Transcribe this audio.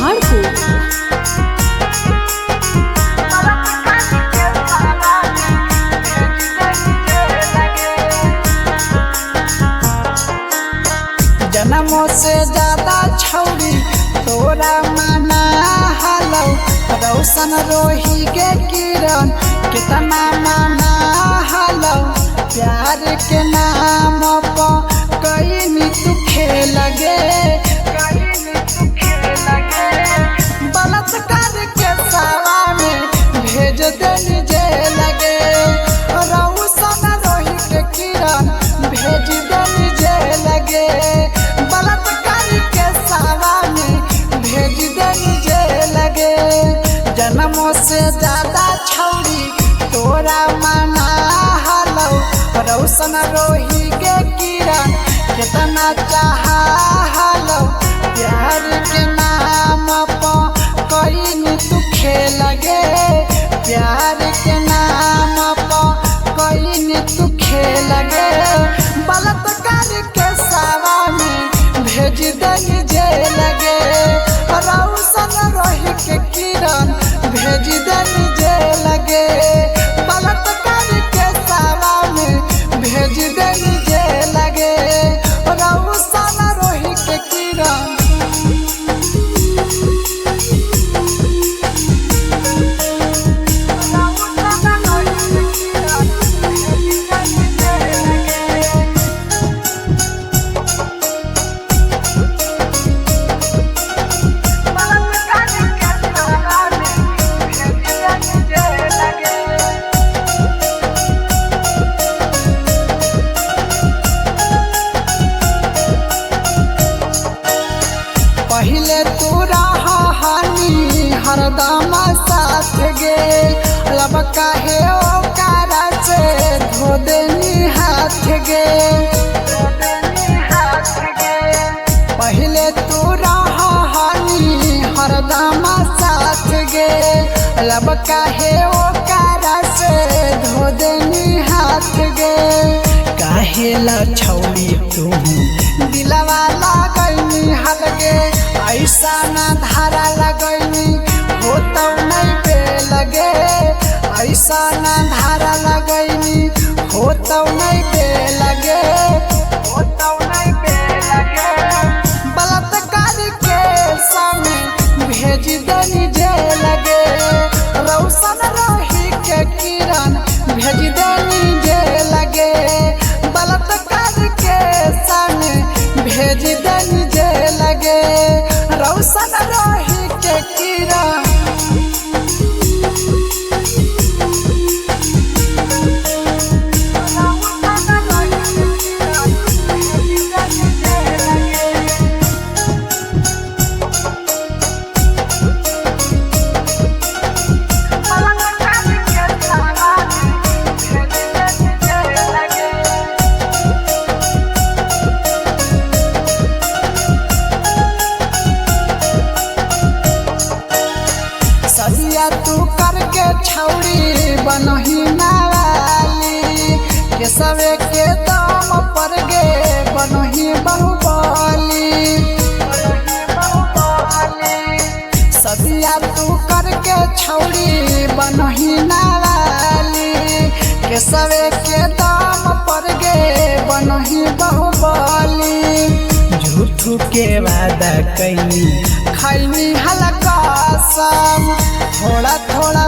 पहाड़पुर। जन्मों से ज्यादा छौरी तोरा माना हलो, रोशन रोही के किरण कितना माना हलो। प्यार के नाम पर कहीं तू खेल गे, बलात्कार के सावा में भेज देनी जेल गे। रोशन रोही के किरण भेज देनी जेल गे, बलात्कार के सावा में भेज देनी जेल गे। जन्मों से ज्यादा छौरी तोरा माना हलो, रोशन रोही के किरण कितना चाहा हलो। प्यार के नाम पर कहीं तू खेल गे, प्यार के नाम पर कहीं तू खेल गे। बलात्कार के सावा में भेज देनी जेल गे, रोशन रोही के किरण भेज देनी जेल गे। बलात्कार के सावा में भेज देनी जेल गे, रोशन रोही के किरण। पहले तू रहा हानि हरदम साथ गे, लब काहे ओकरा से धो देनी हाथ गे। पहले तू रहा हानि हरदम साथ गे, लब काहे ओकरा से धो देनी हाथ गे। काहे ला छौरी तू दिलवा लगैनी हलगे, ऐसा ना धारा लगैनी हो तो नहीं पे लगे। ऐसा ना धारा लगैनी हो तो नहीं पे लगे, हो तो नहीं पे लगे। बलात्कार के सामने भेज देनी जेल गे, रोशन रोही के किरण भेज देनी जेल गे। बलात्कार के सामने भेज देनी जेल गे, रोशन रोही के किरण। सदिया तू करके छौरी बनही नावाली, के सवे के दम पर गे बनही बहुबली। सदिया तू करके छौरी बनही नावाली, के सवे के दम पर गे बनही बहुबली। झूठू के वादा कैनी खैनी हल्का सम, थोड़ा थोड़ा